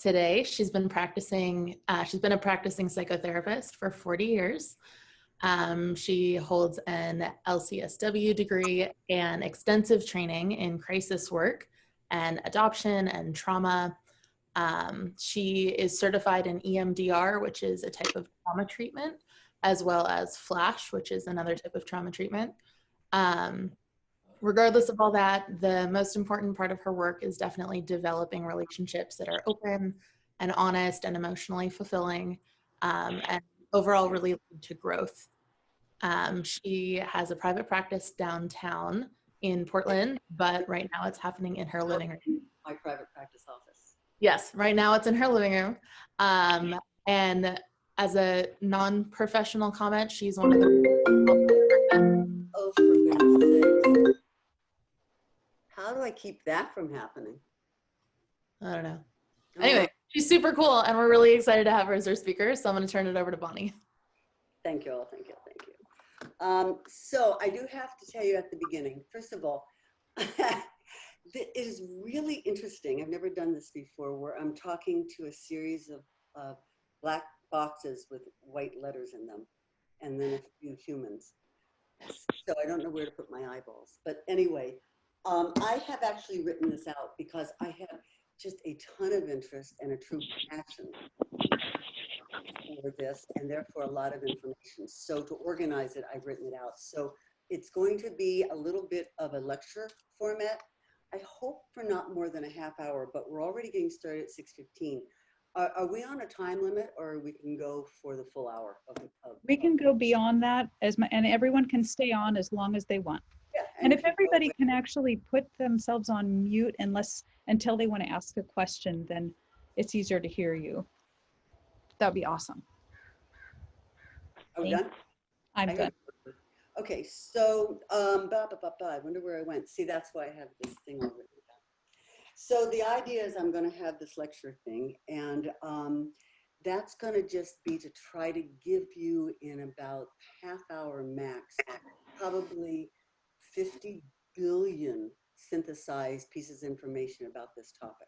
today. She's been a practicing psychotherapist for 40 years. She holds an LCSW degree and extensive training in crisis work and adoption and trauma. She is certified in EMDR, which is a type of trauma treatment, as well as FLASH, which is another type of trauma treatment. Regardless of all that, the most important part of her work is definitely developing relationships that are open and honest and emotionally fulfilling, and overall really lead to growth. She has a private practice downtown in Portland, but right now it's happening in her living room. My private practice office. Yes, right now it's in her living room. And as a non-professional comment, she's one of the... Oh, for goodness sake. How do I keep that from happening? I don't know. Anyway, she's super cool, and we're really excited to have her as our speaker, so I'm going to turn it over to Bonnie. Thank you all, thank you, thank you. So I do have to tell you at the beginning, first of all, it is really interesting. I've never done this before, where I'm talking to a series of black boxes with white letters in them, and then a few humans. So I don't know where to put my eyeballs. But anyway, I have actually written this out because I have just a ton of interest and a true passion for this, and therefore a lot of information. So to organize it, I've written it out. So it's going to be a little bit of a lecture format. I hope for not more than a half hour, but we're already getting started at 6:15. Are we on a time limit, or we can go for the full hour? We can go beyond that, and everyone can stay on as long as they want. Yeah, and if everybody can actually put themselves on mute until they want to ask a question, then it's easier to hear you. That'd be awesome. Are we done? I'm done. Okay, so I wonder where I went. See, that's why I have this thing all written down. So the idea is I'm going to have this lecture thing, and that's going to just be to try to give you in about half hour max, probably 50 billion synthesized pieces of information about this topic.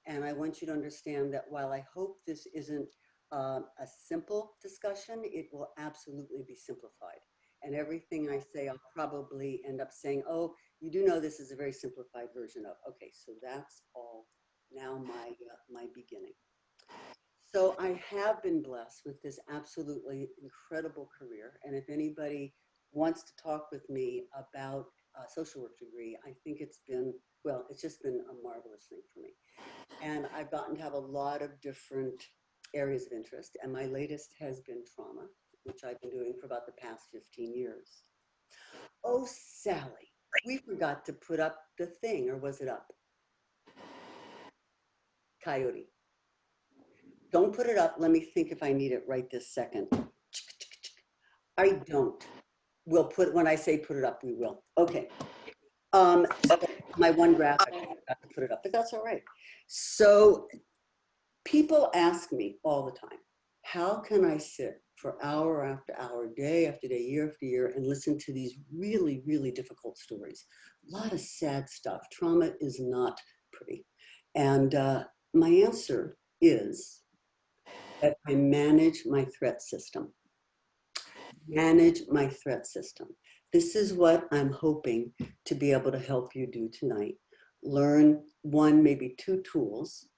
And I want you to understand that while I hope this isn't a simple discussion, it will absolutely be simplified. And everything I say, I'll probably end up saying, oh, you do know this is a very simplified version of. Okay, so that's all now my beginning. So I have been blessed with this absolutely incredible career. And if anybody wants to talk with me about a social work degree, I think it's been, well, it's just been a marvelous thing for me. And I've gotten to have a lot of different areas of interest. And my latest has been trauma, which I've been doing for about the past 15 years. Oh, Sally, we forgot to put up the thing, or was it up? Coyote. Don't put it up. Let me think if I need it right this second. I don't. We'll put, when I say put it up, we will. Okay. My one graphic, I forgot to put it up, but that's all right. So people ask me all the time, how can I sit for hour after hour, day after day, year after year, and listen to these really, really difficult stories? A lot of sad stuff. Trauma is not pretty. And my answer is that I manage my threat system. Manage my threat system. This is what I'm hoping to be able to help you do tonight. Learn one, maybe two tools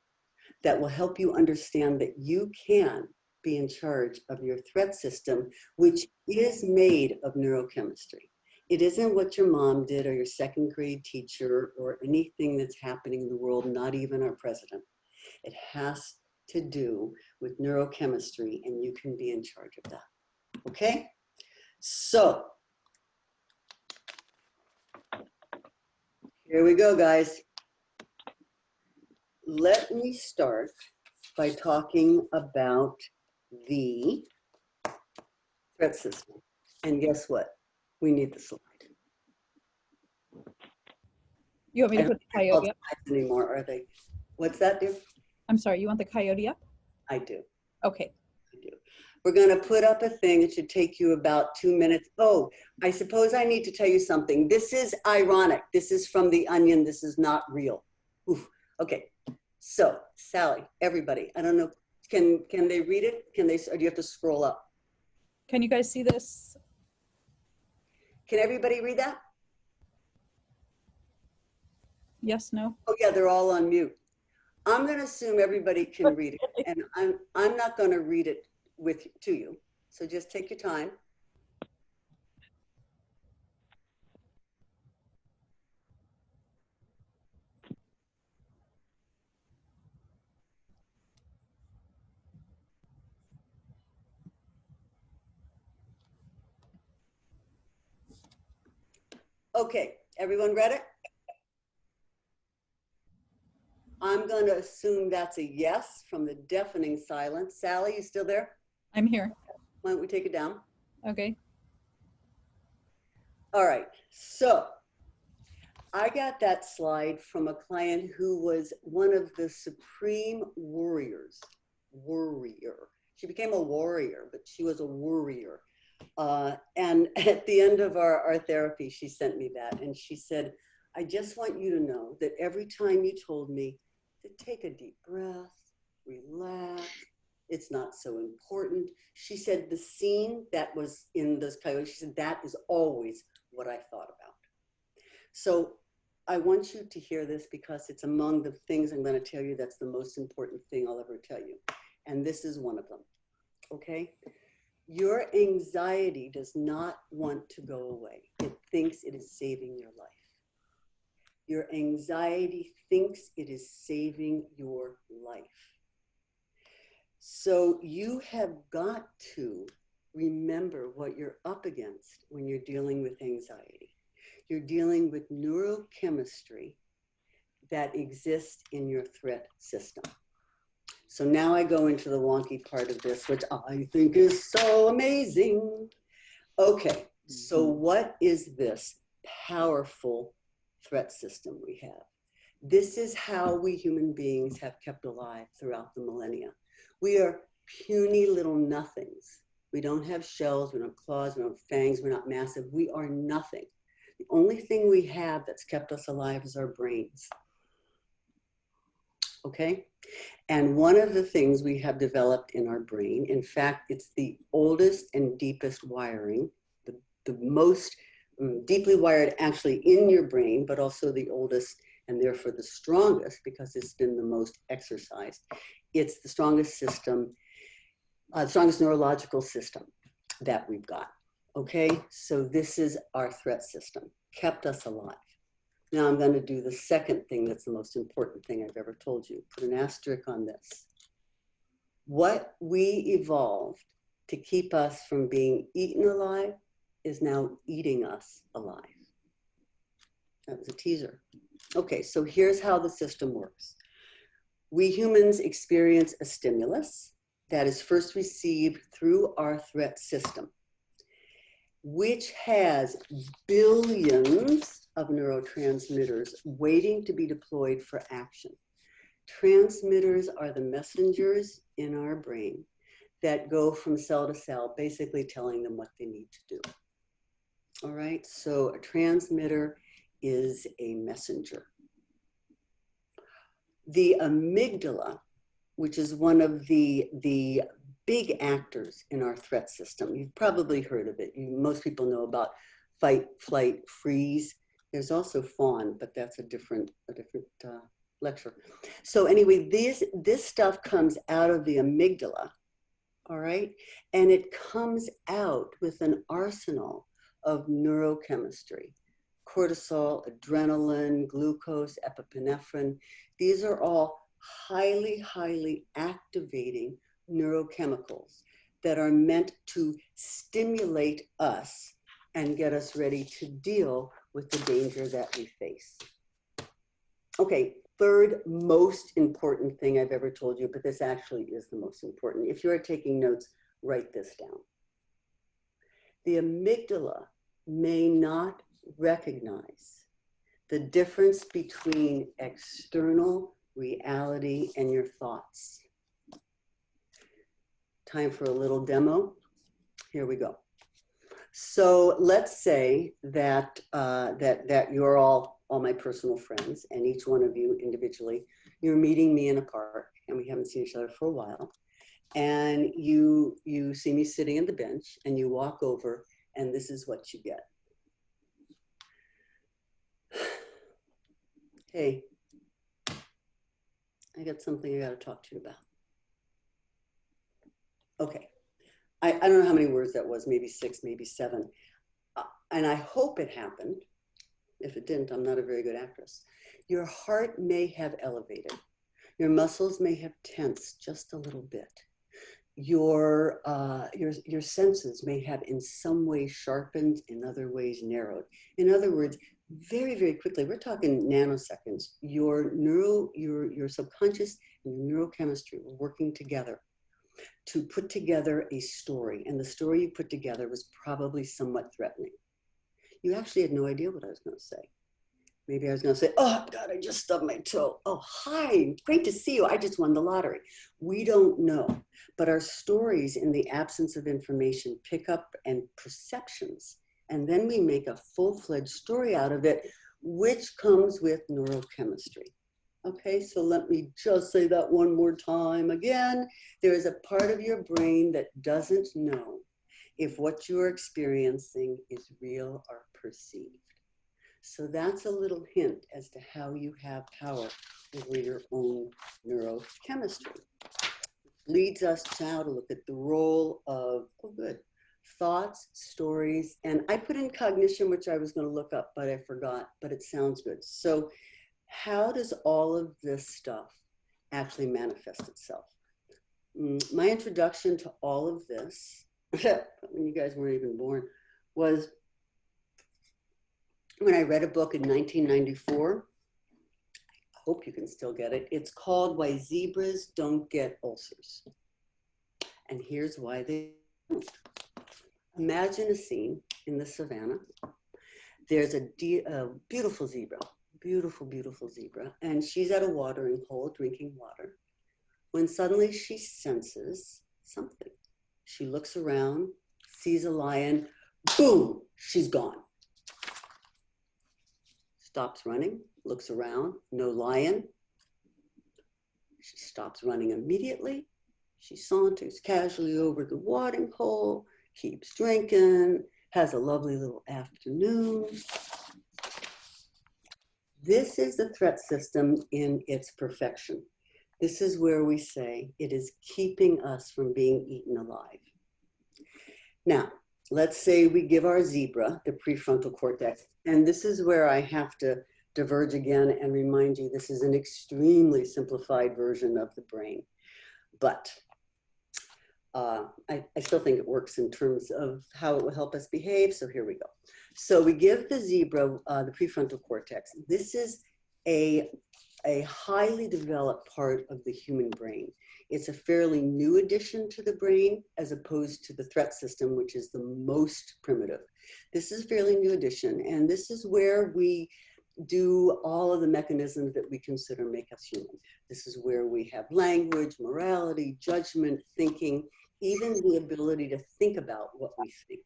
that will help you understand that you can be in charge of your threat system, which is made of neurochemistry. It isn't what your mom did or your second grade teacher or anything that's happening in the world, not even our president. It has to do with neurochemistry, and you can be in charge of that. Okay? So, here we go, guys. Let me start by talking about the threat system. And guess what? We need the slide. You want me to put the coyote up? Anymore, are they? What's that, dear? I'm sorry, you want the coyote up? I do. Okay. I do. We're going to put up a thing. It should take you about 2 minutes. Oh, I suppose I need to tell you something. This is ironic. This is from The Onion. This is not real. Oof. Okay. So Sally, everybody, I don't know, can they read it? Can they, or do you have to scroll up? Can you guys see this? Can everybody read that? Yes, no? Oh yeah, they're all on mute. I'm going to assume everybody can read it, and I'm not going to read it to you. So just take your time. Okay, everyone read it? I'm going to assume that's a yes from the deafening silence. Sally, you still there? I'm here. Why don't we take it down? Okay. All right, so I got that slide from a client who was one of the supreme warriors. She became a warrior, but she was a worrier. And at the end of our therapy, she sent me that, and she said, I just want you to know that every time you told me to take a deep breath, relax, it's not so important. She said the scene that was in those coyotes, she said, that is always what I thought about. So I want you to hear this because it's among the things I'm going to tell you that's the most important thing I'll ever tell you. And this is one of them, okay? Your anxiety does not want to go away. It thinks it is saving your life. Your anxiety thinks it is saving your life. So you have got to remember what you're up against when you're dealing with anxiety. You're dealing with neurochemistry that exists in your threat system. So now I go into the wonky part of this, which I think is so amazing. Okay, so what is this powerful threat system we have? This is how we human beings have kept alive throughout the millennia. We are puny little nothings. We don't have shells, we don't have claws, we don't have fangs, we're not massive. We are nothing. The only thing we have that's kept us alive is our brains. Okay? And one of the things we have developed in our brain, in fact, it's the oldest and deepest wiring, the most deeply wired actually in your brain, but also the oldest and therefore the strongest because it's been the most exercised. It's the strongest system, strongest neurological system that we've got. Okay, so this is our threat system, kept us alive. Now I'm going to do the second thing that's the most important thing I've ever told you. Put an asterisk on this. What we evolved to keep us from being eaten alive is now eating us alive. That was a teaser. Okay, so here's how the system works. We humans experience a stimulus that is first received through our threat system, which has billions of neurotransmitters waiting to be deployed for action. Transmitters are the messengers in our brain that go from cell to cell, basically telling them what they need to do. All right, so a transmitter is a messenger. The amygdala, which is one of the big actors in our threat system, you've probably heard of it. Most people know about fight, flight, freeze. There's also fawn, but that's a different lecture. So anyway, this stuff comes out of the amygdala, all right? And it comes out with an arsenal of neurochemistry. Cortisol, adrenaline, glucose, epinephrine. These are all highly, highly activating neurochemicals that are meant to stimulate us and get us ready to deal with the danger that we face. Okay, third most important thing I've ever told you, but this actually is the most important. If you're taking notes, write this down. The amygdala may not recognize the difference between external reality and your thoughts. Time for a little demo. Here we go. So let's say that that you're all my personal friends, and each one of you individually, You're meeting me in a park and we haven't seen each other for a while. And you see me sitting on the bench and you walk over and this is what you get. Hey, I got something I got to talk to you about. Okay. I don't know how many words that was, maybe 6, maybe 7. And I hope it happened. If it didn't, I'm not a very good actress. Your heart may have elevated. Your muscles may have tensed just a little bit. Your senses may have in some way sharpened, in other ways narrowed. In other words, very, very quickly, we're talking nanoseconds, your subconscious and your neurochemistry were working together to put together a story. And the story you put together was probably somewhat threatening. You actually had no idea what I was going to say. Maybe I was going to say, oh, God, I just stubbed my toe. Oh, hi, great to see you. I just won the lottery. We don't know. But our stories in the absence of information pick up and perceptions. And then we make a full-fledged story out of it, which comes with neurochemistry. Okay, so let me just say that one more time again. There is a part of your brain that doesn't know if what you're experiencing is real or perceived. So that's a little hint as to how you have power over your own neurochemistry. Leads us now to look at the role of, thoughts, stories, and I put in cognition, which I was going to look up, but I forgot, but it sounds good. So how does all of this stuff actually manifest itself? My introduction to all of this, when you guys weren't even born, was when I read a book in 1994. I hope you can still get it. It's called Why Zebras Don't Get Ulcers. And here's why they don't. Imagine a scene in the savannah. There's a beautiful zebra, beautiful, beautiful zebra, and she's at a watering hole drinking water when suddenly she senses something. She looks around, sees a lion, boom, she's gone. Stops running, looks around, no lion. She stops running immediately. She saunters casually over the watering hole, keeps drinking, has a lovely little afternoon. This is the threat system in its perfection. This is where we say it is keeping us from being eaten alive. Now, let's say we give our zebra the prefrontal cortex, and this is where I have to diverge again and remind you this is an extremely simplified version of the brain. But I still think it works in terms of how it will help us behave. So here we go. So we give the zebra the prefrontal cortex. This is a highly developed part of the human brain. It's a fairly new addition to the brain as opposed to the threat system, which is the most primitive. This is a fairly new addition, and this is where we do all of the mechanisms that we consider make us human. This is where we have language, morality, judgment, thinking, even the ability to think about what we think.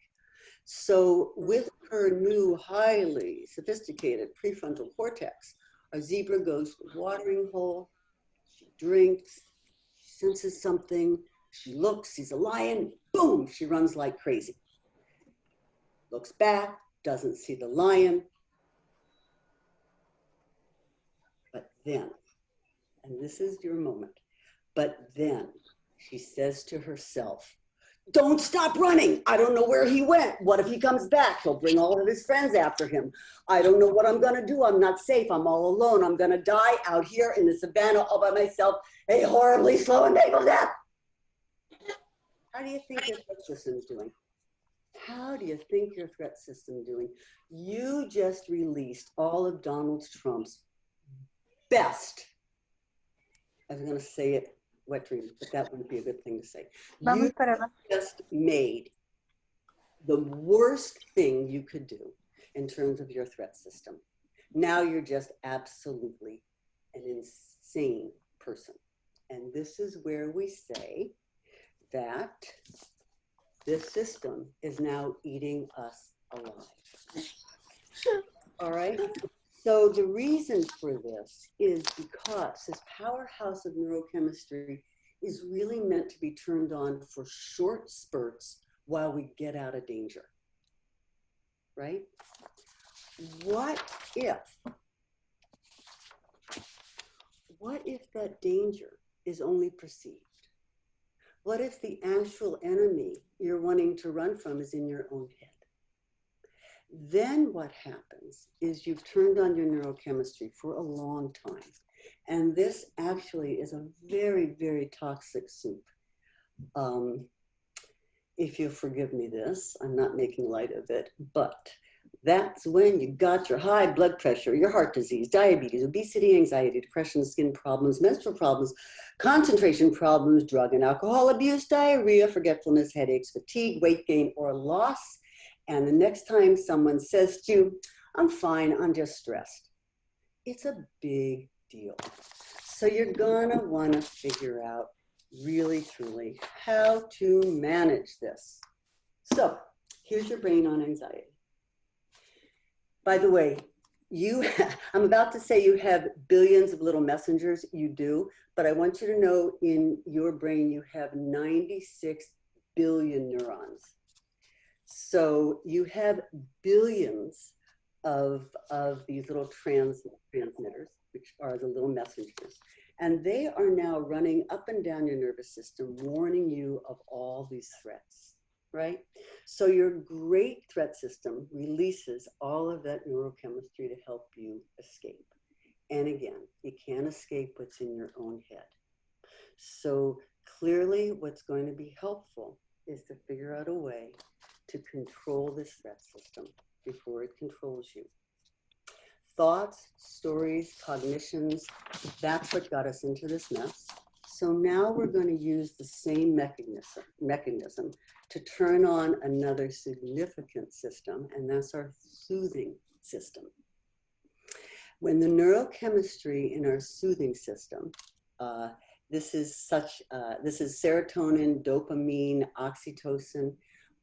So with her new, highly sophisticated prefrontal cortex, a zebra goes to the watering hole, she drinks, she senses something, she looks, sees a lion, boom, she runs like crazy. Looks back, doesn't see the lion. But then, and this is your moment, but then she says to herself, don't stop running. I don't know where he went. What if he comes back? He'll bring all of his friends after him. I don't know what I'm going to do. I'm not safe. I'm all alone. I'm going to die out here in the savannah all by myself, a horribly slow and painful death. How do you think your threat system's doing? How do you think your threat system doing? You just released all of Donald Trump's best. I was going to say it, wet dreams, but that wouldn't be a good thing to say. You just made the worst thing you could do in terms of your threat system. Now you're just absolutely an insane person. And this is where we say that this system is now eating us alive. All right? So the reason for this is because this powerhouse of neurochemistry is really meant to be turned on for short spurts while we get out of danger, right? What if that danger is only perceived? What if the actual enemy you're wanting to run from is in your own head? Then what happens is you've turned on your neurochemistry for a long time. And this actually is a very, very toxic soup. If you'll forgive me this, I'm not making light of it, but that's when you got your high blood pressure, your heart disease, diabetes, obesity, anxiety, depression, skin problems, menstrual problems, concentration problems, drug and alcohol abuse, diarrhea, forgetfulness, headaches, fatigue, weight gain, or loss. And the next time someone says to you, I'm fine, I'm just stressed, it's a big deal. So you're gonna wanna figure out really, truly how to manage this. So here's your brain on anxiety. By the way, I'm about to say you have billions of little messengers, you do, but I want you to know in your brain you have 96 billion neurons. So you have billions of these little transmitters, which are the little messengers. And they are now running up and down your nervous system, warning you of all these threats, right? So your great threat system releases all of that neurochemistry to help you escape. And again, you can't escape what's in your own head. So clearly what's going to be helpful is to figure out a way to control this threat system before it controls you. Thoughts, stories, cognitions, that's what got us into this mess. So now we're going to use the same mechanism to turn on another significant system, and that's our soothing system. When the neurochemistry in our soothing system, this is serotonin, dopamine, oxytocin.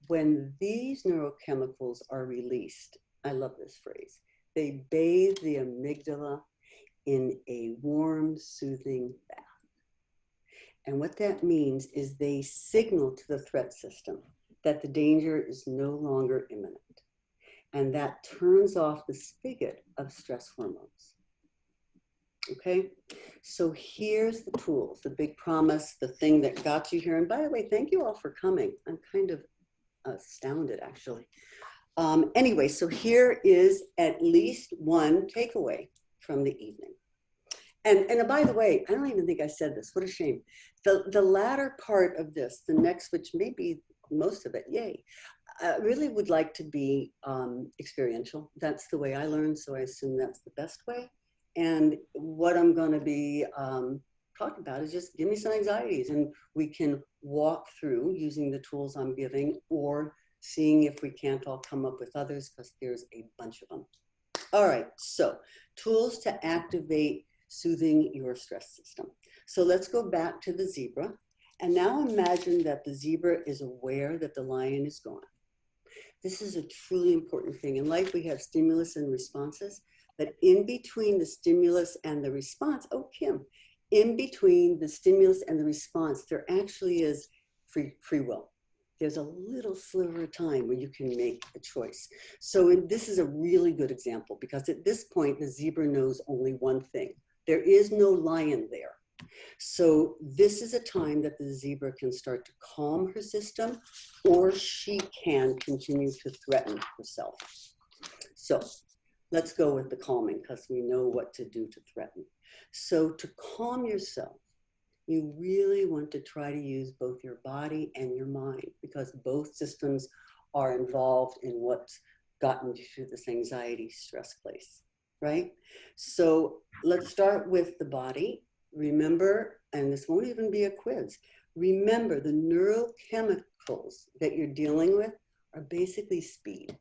When these neurochemicals are released, I love this phrase, they bathe the amygdala in a warm, soothing bath. And what that means is they signal to the threat system that the danger is no longer imminent. And that turns off the spigot of stress hormones. Okay, so here's the tools, the big promise, the thing that got you here. And by the way, thank you all for coming. I'm kind of astounded, actually. Anyway, so here is at least one takeaway from the evening. And by the way, I don't even think I said this. What a shame. The latter part of this, the next, which may be most of it, yay, really would like to be experiential. That's the way I learn, so I assume that's the best way. And what I'm going to be talking about is just give me some anxieties, and we can walk through using the tools I'm giving, or seeing if we can't all come up with others, because there's a bunch of them. All right, so tools to activate soothing your stress system. So let's go back to the zebra. And now imagine that the zebra is aware that the lion is gone. This is a truly important thing. In life, we have stimulus and responses, but in between the stimulus and the response, oh, Kim, in between the stimulus and the response, there actually is free will. There's a little sliver of time where you can make a choice. So this is a really good example, because at this point, the zebra knows only one thing. There is no lion there. So this is a time that the zebra can start to calm her system, or she can continue to threaten herself. So let's go with the calming, because we know what to do to threaten. So to calm yourself, you really want to try to use both your body and your mind, because both systems are involved in what's gotten you through this anxiety stress place, right? So let's start with the body. Remember, and this won't even be a quiz, remember the neurochemicals that you're dealing with are basically speed.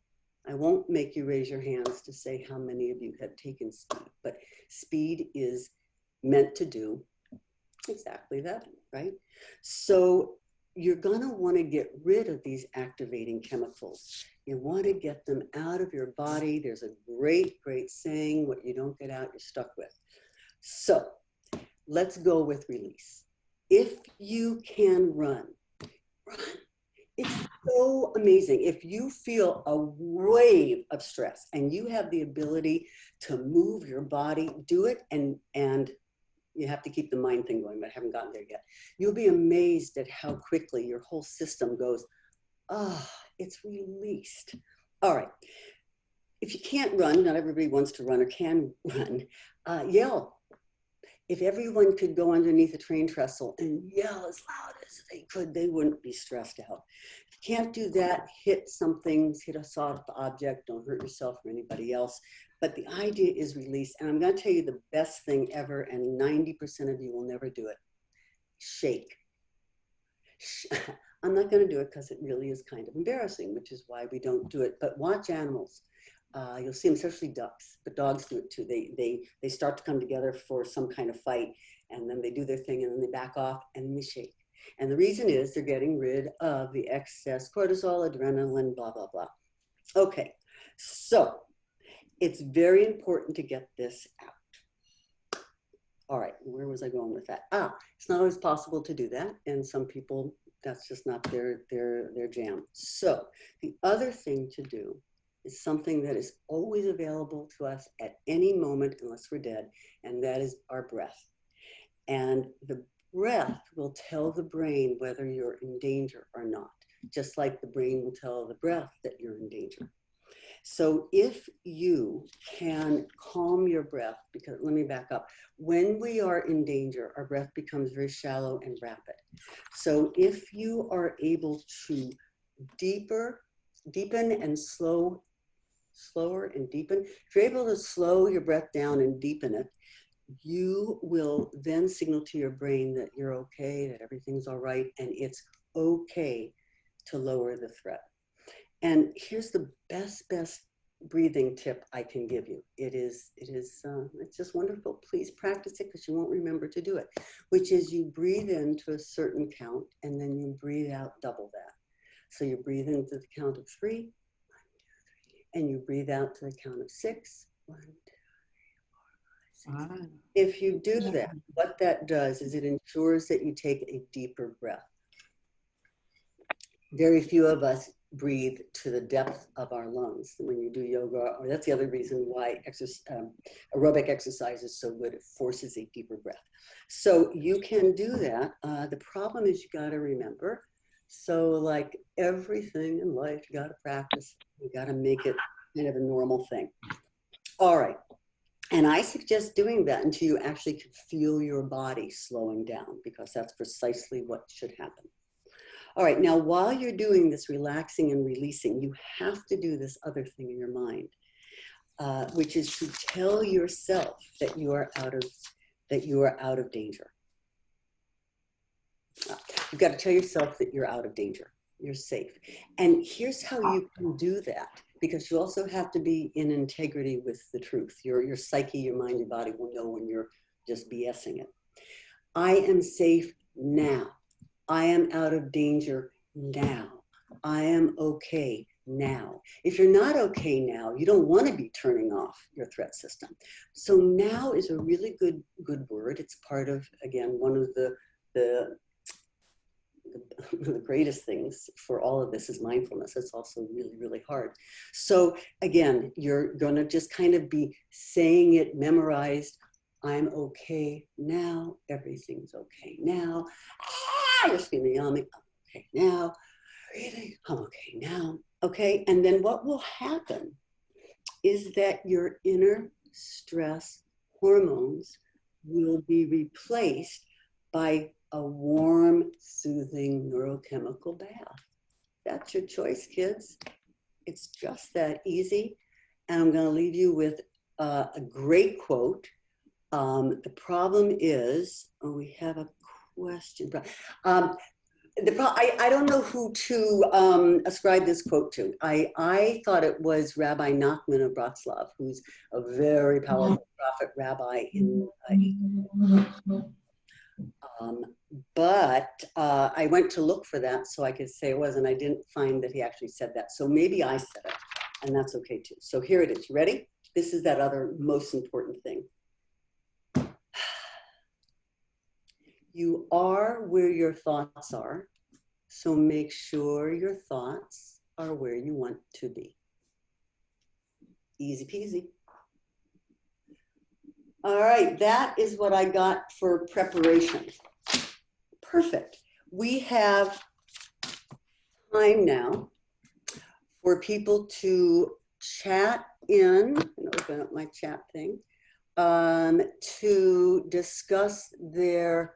I won't make you raise your hands to say how many of you have taken speed, but speed is meant to do exactly that, right? So you're going to want to get rid of these activating chemicals. You want to get them out of your body. There's a great, great saying, what you don't get out, you're stuck with. So let's go with release. If you can run. It's so amazing. If you feel a wave of stress and you have the ability to move your body, do it, and you have to keep the mind thing going, but I haven't gotten there yet. You'll be amazed at how quickly your whole system goes, it's released. All right. If you can't run, not everybody wants to run or can run, yell. If everyone could go underneath a train trestle and yell as loud as they could, they wouldn't be stressed out. If you can't do that, hit something, hit a soft object, don't hurt yourself or anybody else. But the idea is release. And I'm going to tell you the best thing ever, and 90% of you will never do it. Shake. I'm not going to do it because it really is kind of embarrassing, which is why we don't do it. But watch animals. You'll see them, especially ducks, but dogs do it too. They start to come together for some kind of fight, and then they do their thing, and then they back off, and then they shake. And the reason is they're getting rid of the excess cortisol, adrenaline, blah, blah, blah. Okay, so it's very important to get this out. All right, where was I going with that? It's not always possible to do that, and some people, that's just not their jam. So the other thing to do is something that is always available to us at any moment unless we're dead, and that is our breath. And the breath will tell the brain whether you're in danger or not, just like the brain will tell the breath that you're in danger. So if you can calm your breath, because let me back up. When we are in danger, our breath becomes very shallow and rapid. So if you are able to deepen and slower and deepen, if you're able to slow your breath down and deepen it, you will then signal to your brain that you're okay, that everything's all right, and it's okay to lower the threat. And here's the best breathing tip I can give you. It's just wonderful. Please practice it because you won't remember to do it, which is you breathe in to a certain count and then you breathe out double that. So you breathe into the count of 3, 1, 2, 3, and you breathe out to the count of 6, 1, 2, 3, 4, 5, 6. If you do that, what that does is it ensures that you take a deeper breath. Very few of us breathe to the depth of our lungs when you do yoga, or that's the other reason why aerobic exercise is so good. It forces a deeper breath. So you can do that. The problem is you got to remember. So like everything in life, you got to practice. You got to make it kind of a normal thing. All right. And I suggest doing that until you actually can feel your body slowing down, because that's precisely what should happen. All right, now while you're doing this relaxing and releasing, you have to do this other thing in your mind, which is to tell yourself that you are out of danger. You've got to tell yourself that you're out of danger. You're safe. And here's how you can do that, because you also have to be in integrity with the truth. Your psyche, your mind, your body will know when you're just BSing it. I am safe now. I am out of danger now. I am okay now. If you're not okay now, you don't want to be turning off your threat system. So now is a really good word. It's part of, again, one of the greatest things for all of this is mindfulness. It's also really, really hard. So again, you're going to just kind of be saying it memorized. I'm okay now. Everything's okay now. You're screaming, I'm okay now. Breathing, I'm okay now. Okay, and then what will happen is that your inner stress hormones will be replaced by a warm, soothing neurochemical bath. That's your choice, kids. It's just that easy. And I'm going to leave you with a great quote. The problem is, we have a question. I don't know who to ascribe this quote to. I thought it was Rabbi Nachman of Bratslav, who's a very powerful prophet rabbi in Egypt. Um, but I went to look for that so I could say it was, and I didn't find that he actually said that. So maybe I said it, and that's okay too. So here it is. You ready? This is that other most important thing. You are where your thoughts are, so make sure your thoughts are where you want to be. Easy peasy. All right, that is what I got for preparation. Perfect. We have time now for people to chat in, and open up my chat thing, to discuss their,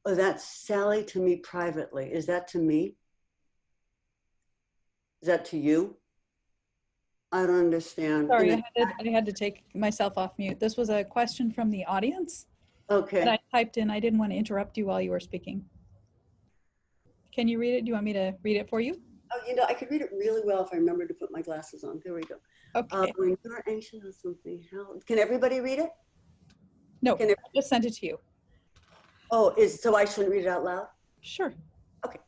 oh, that's Sally to me privately. Is that to me? Is that to you? I don't understand. Sorry, I had to take myself off mute. This was a question from the audience. Okay. And I typed in, I didn't want to interrupt you while you were speaking. Can you read it? Do you want me to read it for you? Oh, you know, I could read it really well if I remember to put my glasses on. There we go. Okay. When you're anxious or something, can everybody read it? No, I just sent it to you. Oh, so I shouldn't read it out loud? Sure. Okay.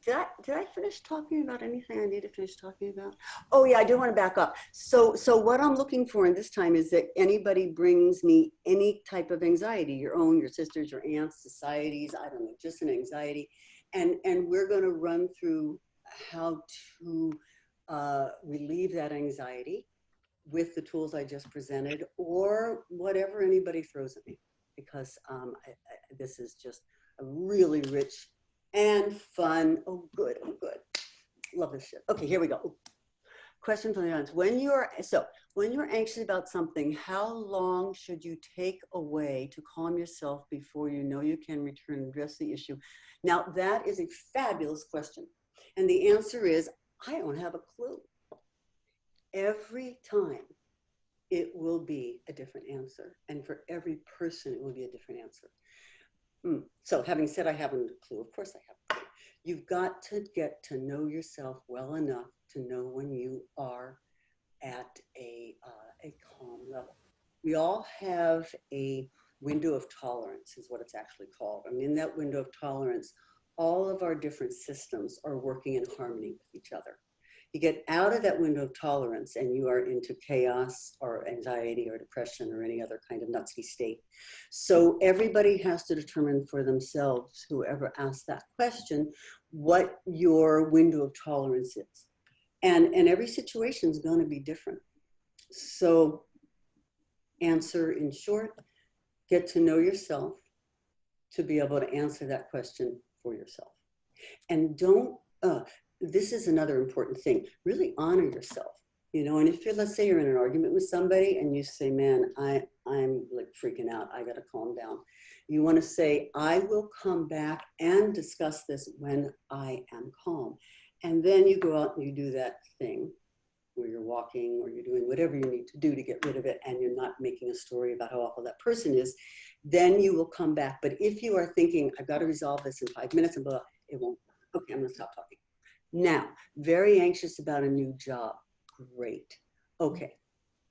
Did I finish talking about anything I need to finish talking about? Oh yeah, I do want to back up. So what I'm looking for in this time is that anybody brings me any type of anxiety, your own, your sisters, your aunts, societies, I don't know, just an anxiety. And we're going to run through how to relieve that anxiety with the tools I just presented, or whatever anybody throws at me, because this is just a really rich and fun. Oh, good. Oh, good. Love this shit. Okay, here we go. Question from the audience. When you're anxious about something, how long should you take away to calm yourself before you know you can return and address the issue? Now, that is a fabulous question. And the answer is, I don't have a clue. Every time it will be a different answer. And for every person, it will be a different answer. So having said I haven't a clue, of course I have a clue. You've got to get to know yourself well enough to know when you are at a calm level. We all have a window of tolerance, is what it's actually called. And in that window of tolerance, all of our different systems are working in harmony with each other. You get out of that window of tolerance and you are into chaos or anxiety or depression or any other kind of nutsy state. So everybody has to determine for themselves, whoever asks that question, what your window of tolerance is. And every situation is going to be different. So answer in short, get to know yourself to be able to answer that question for yourself. And don't, this is another important thing, really honor yourself, you know, and if you're, let's say you're in an argument with somebody and you say, man, I'm like freaking out, I gotta calm down. You wanna say, I will come back and discuss this when I am calm. And then you go out and you do that thing where you're walking or you're doing whatever you need to do to get rid of it, and you're not making a story about how awful that person is, then you will come back. But if you are thinking, I've got to resolve this in 5 minutes and blah, it won't. Okay, I'm gonna stop talking. Now, very anxious about a new job. Great. Okay,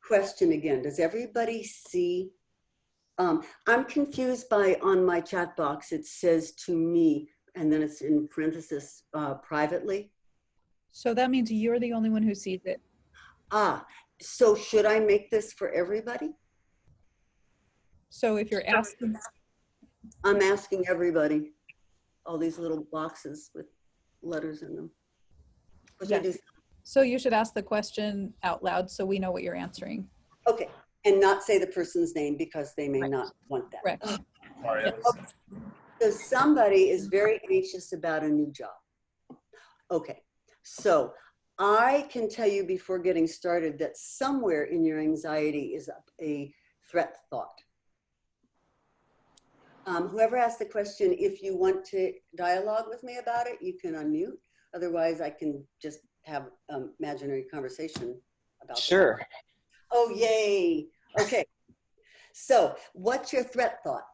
question again, does everybody see? I'm confused by, on my chat box, it says to me, and then it's in parenthesis, privately. So that means you're the only one who sees it. So should I make this for everybody? So if you're asking. I'm asking everybody, all these little boxes with letters in them. Yes. So you should ask the question out loud so we know what you're answering. Okay, and not say the person's name because they may not want that. Correct. Okay. So somebody is very anxious about a new job. Okay, so I can tell you before getting started that somewhere in your anxiety is a threat thought. Whoever asked the question, if you want to dialogue with me about it, you can unmute. Otherwise, I can just have imaginary conversation about it. Sure. Oh, yay. Okay. So what's your threat thought?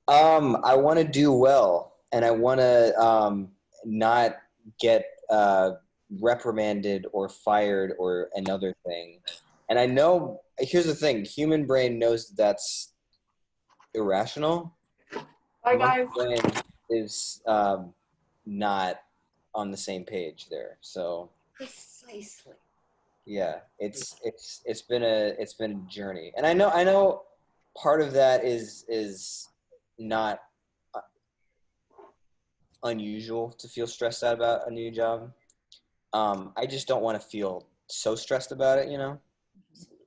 I want to do well, and I want to not get reprimanded or fired or another thing. And I know, here's the thing, human brain knows that's irrational, Bye, monkey guys. brain is not on the same page there. So Precisely. yeah, it's been a journey, and I know part of that is not unusual to feel stressed out about a new job. I just don't want to feel so stressed about it, you know? Absolutely.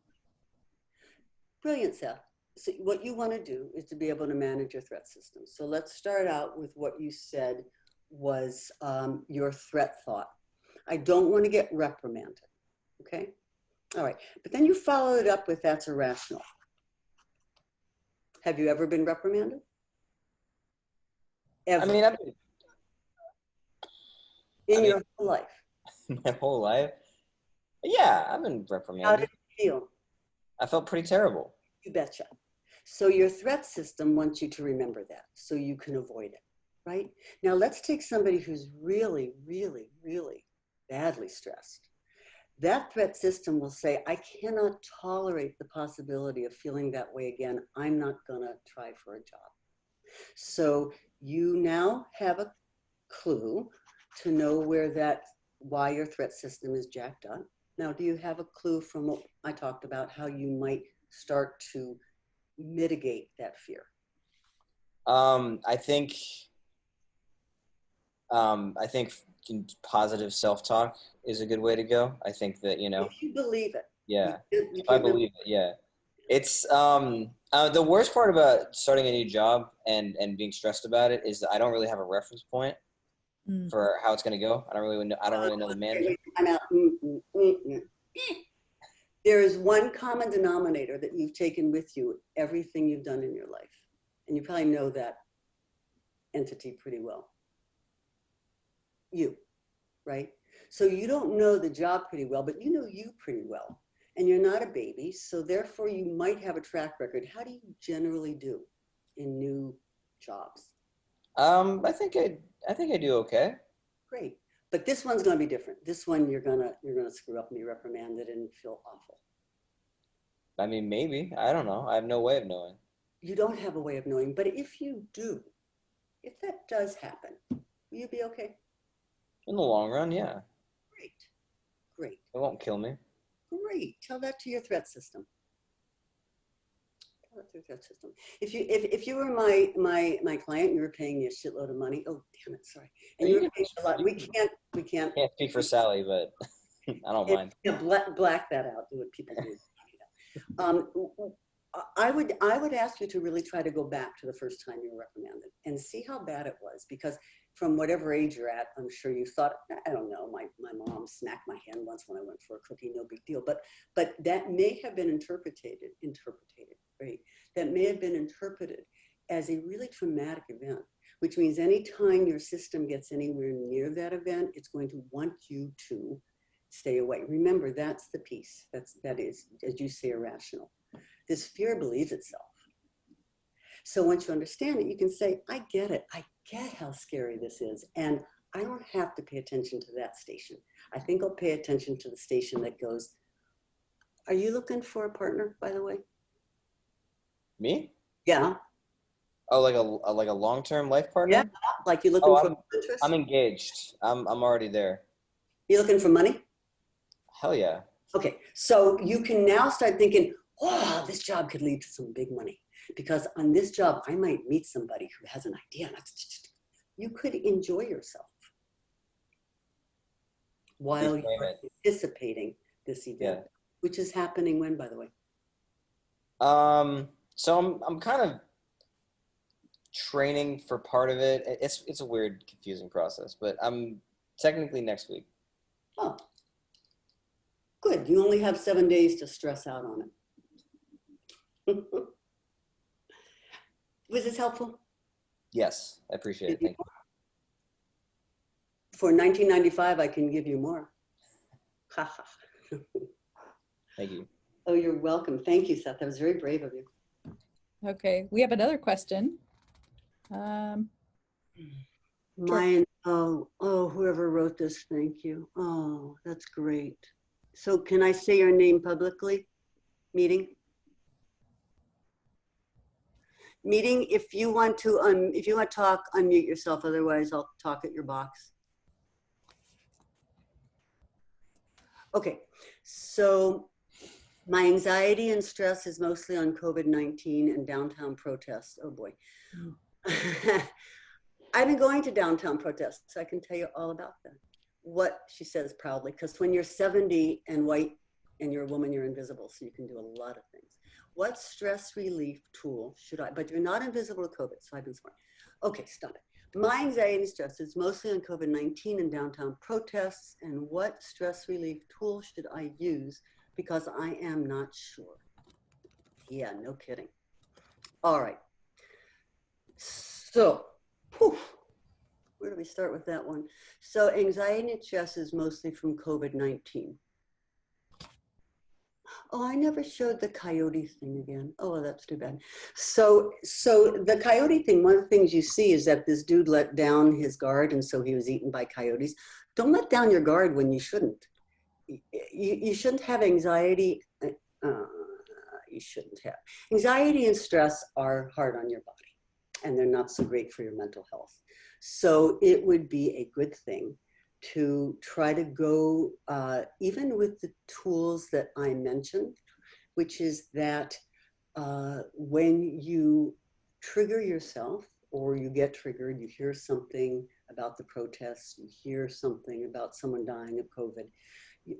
Brilliant, Seth. So what you want to do is to be able to manage your threat system. So let's start out with what you said was your threat thought. I don't want to get reprimanded. Okay. All right. But then you follow it up with that's irrational. Have you ever been reprimanded? Ever I mean, in your whole life? my whole life, yeah, I've been How reprimanded. did it feel? I felt pretty terrible. You betcha. So your threat system wants you to remember that so you can avoid it, right? Now let's take somebody who's really, really, really badly stressed. That threat system will say, I cannot tolerate the possibility of feeling that way again. I'm not gonna try for a job. So you now have a clue to know why your threat system is jacked up. Now, do you have a clue from what I talked about, how you might start to mitigate that fear? I think positive self-talk is a good way to go. I think that, If you believe it. yeah, You if I can't believe it, yeah. It's the worst part about starting a new job and being stressed about it is that I don't really have a reference point for how it's going to go. I don't really know the manager. I'm out. There is one common denominator that you've taken with you everything you've done in your life. And you probably know that entity pretty well. You, right? So you don't know the job pretty well, but you know you pretty well. And you're not a baby, so therefore you might have a track record. How do you generally do in new jobs? I think I do okay. Great. But this one's going to be different. This one you're gonna screw up and be reprimanded and feel awful. I mean, maybe. I don't know. I have no way of knowing. You don't have a way of knowing, but if you do, if that does happen, will you be okay? In the long run, yeah. Great. Great. It won't kill me. Great. Tell that to your threat system. Tell that to your threat system. If you were my client, you were paying me a shitload of money. Oh, damn it, sorry. And you were paying a lot. We can't. Can't speak for Sally, but I don't mind. Yeah, black that out. Do what people do. I would ask you to really try to go back to the first time you were reprimanded and see how bad it was, because from whatever age you're at, I'm sure you thought, I don't know, my mom smacked my hand once when I went for a cookie, no big deal. But that may have been interpreted, right? That may have been interpreted as a really traumatic event, which means anytime your system gets anywhere near that event, it's going to want you to stay away. Remember, that's the piece. That is, as you say, irrational. This fear believes itself. So once you understand it, you can say, I get it. I get how scary this is. And I don't have to pay attention to that station. I think I'll pay attention to the station that goes, are you looking for a partner, by the way? Me? Yeah. Oh, like a long-term life partner? Yeah. Like you're looking for interest? I'm engaged. I'm already there. You looking for money? Hell yeah. Okay. So you can now start thinking, oh, this job could lead to some big money. Because on this job, I might meet somebody who has an idea. You could enjoy yourself while you're anticipating this event, which is happening when, by the way? So I'm kind of training for part of it. It's a weird, confusing process, but I'm technically next week. Oh, good. You only have 7 days to stress out on it. Was this helpful? Yes, I appreciate it. Thank you. For $19.95, I can give you more. Thank you. Oh, you're welcome. Thank you, Seth. That was very brave of you. Okay, we have another question. Mine, whoever wrote this, thank you. Oh, that's great. So can I say your name publicly? Meeting? Meeting, if you want to talk, unmute yourself. Otherwise, I'll talk at your box. Okay, so my anxiety and stress is mostly on COVID-19 and downtown protests. Oh boy. I've been going to downtown protests, so I can tell you all about that. What she says proudly, because when you're 70 and white and you're a woman, you're invisible, so you can do a lot of things. What stress relief tool should I, but you're not invisible to COVID, so I've been smart. Okay, stop it. My anxiety and stress is mostly on COVID-19 and downtown protests, and what stress relief tool should I use? Because I am not sure. Yeah, no kidding. All right. So, whew, where do we start with that one? So anxiety and stress is mostly from COVID-19. Oh, I never showed the coyote thing again. Oh, well, that's too bad. So the coyote thing, one of the things you see is that this dude let down his guard, and so he was eaten by coyotes. Don't let down your guard when you shouldn't. You shouldn't have anxiety. You shouldn't have. Anxiety and stress are hard on your body, and they're not so great for your mental health. So it would be a good thing to try to go, even with the tools that I mentioned, which is that when you trigger yourself or you get triggered, you hear something about the protests, you hear something about someone dying of COVID,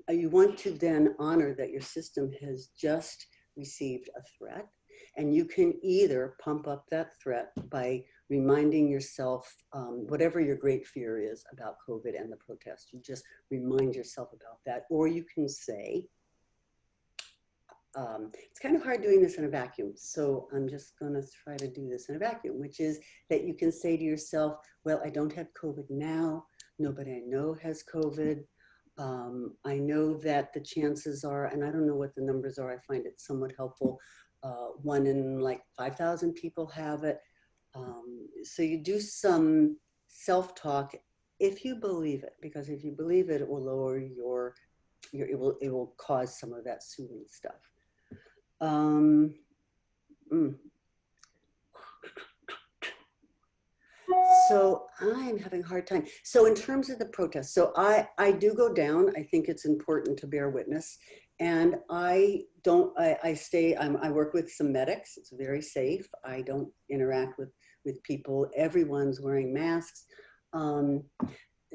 you want to then honor that your system has just received a threat, and you can either pump up that threat by reminding yourself whatever your great fear is about COVID and the protest, you just remind yourself about that. Or you can say, it's kind of hard doing this in a vacuum, so I'm just going to try to do this in a vacuum, which is that you can say to yourself, well, I don't have COVID now. Nobody I know has COVID. I know that the chances are, and I don't know what the numbers are, I find it somewhat helpful, 1 in like 5,000 people have it. So you do some self-talk if you believe it, because if you believe it, it will lower it will cause some of that soothing stuff. So I'm having a hard time. So in terms of the protest, so I do go down. I think it's important to bear witness. And I work with some medics. It's very safe. I don't interact with people. Everyone's wearing masks.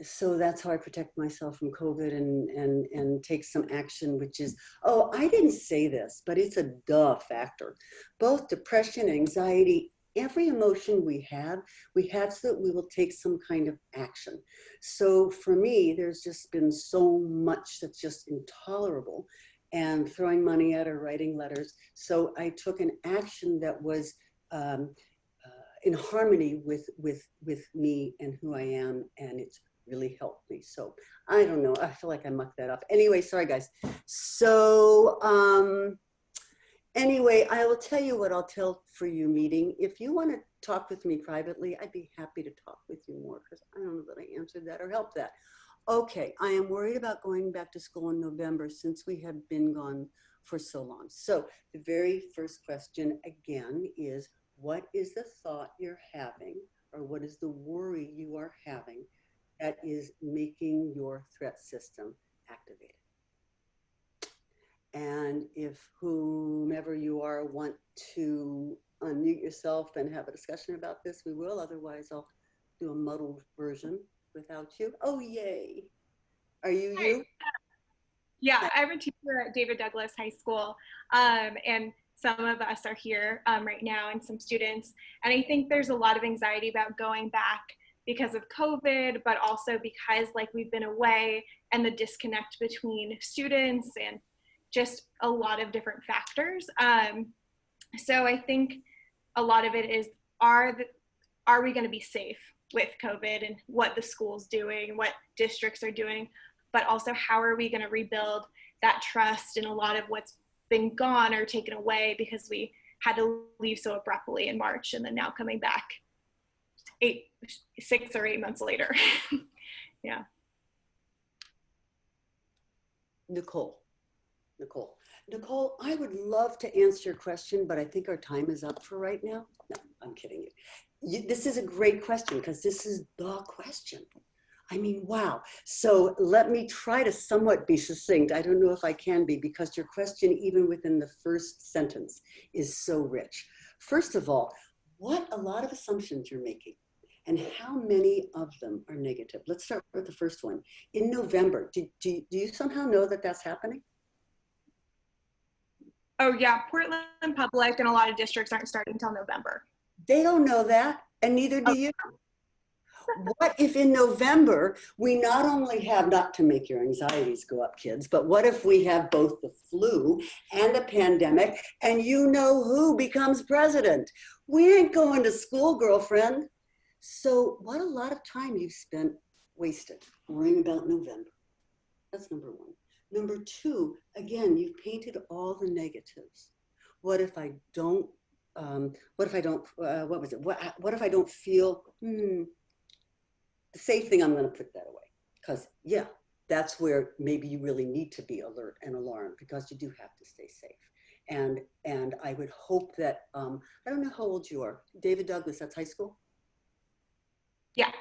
So that's how I protect myself from COVID and take some action, which is, oh, I didn't say this, but it's a duh factor. Both depression, anxiety, every emotion we have so that we will take some kind of action. So for me, there's just been so much that's just intolerable, and throwing money at or writing letters. So I took an action that was in harmony with me and who I am, and it's really helped me. So I don't know, I feel like I mucked that up. Anyway, sorry guys. So anyway, I will tell you what I'll tell for you meeting. If you want to talk with me privately, I'd be happy to talk with you more, because I don't know that I answered that or helped that. Okay, I am worried about going back to school in November since we have been gone for so long. So the very first question again is, what is the thought you're having, or what is the worry you are having that is making your threat system activated? And if whomever you are want to unmute yourself and have a discussion about this, we will. Otherwise, I'll do a muddled version without you. Oh, yay. Are you Hi. you? Yeah, I'm a teacher at David Douglas High School, and some of us are here right now, and some students. And I think there's a lot of anxiety about going back because of COVID, but also because like we've been away, and the disconnect between students and just a lot of different factors. So I think a lot of it is, are we going to be safe with COVID, and what the school's doing, what districts are doing, but also how are we going to rebuild that trust in a lot of what's been gone or taken away because we had to leave so abruptly in March, and then now coming back 6 or 8 months later. Yeah. Nicole. Nicole, I would love to answer your question, but I think our time is up for right now. No, I'm kidding you. This is a great question because this is the question. I mean, wow. So let me try to somewhat be succinct. I don't know if I can be because your question, even within the first sentence, is so rich. First of all, what a lot of assumptions you're making and how many of them are negative. Let's start with the first one. In November, do you somehow know that that's happening? Oh yeah, Portland Public and a lot of districts aren't starting until November. They don't know that, and neither do you. What if in November, we not only have, not to make your anxieties go up, kids, but what if we have both the flu and a pandemic, and you know who becomes president? We ain't going to school, girlfriend. So what a lot of time you've spent wasted worrying about November. That's number one. Number two, again, you've painted all the negatives. What if I don't, what if I don't, what was it? What if I don't feel, the safe thing, I'm going to put that away because yeah, that's where maybe you really need to be alert and alarmed because you do have to stay safe. And I would hope that, I don't know how old you are. David Douglas, that's high school? Yeah.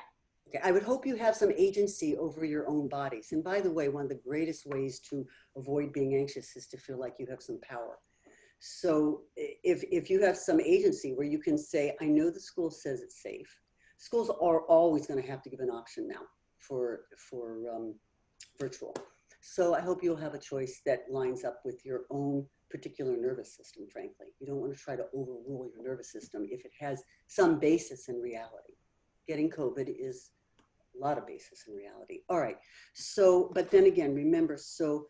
Okay, I would hope you have some agency over your own bodies. And by the way, one of the greatest ways to avoid being anxious is to feel like you have some power. So if you have some agency where you can say, I know the school says it's safe. Schools are always going to have to give an option now for virtual. So I hope you'll have a choice that lines up with your own particular nervous system, frankly. You don't want to try to overrule your nervous system if it has some basis in reality. Getting COVID is a lot of basis in reality. All right. So, but then again, remember, so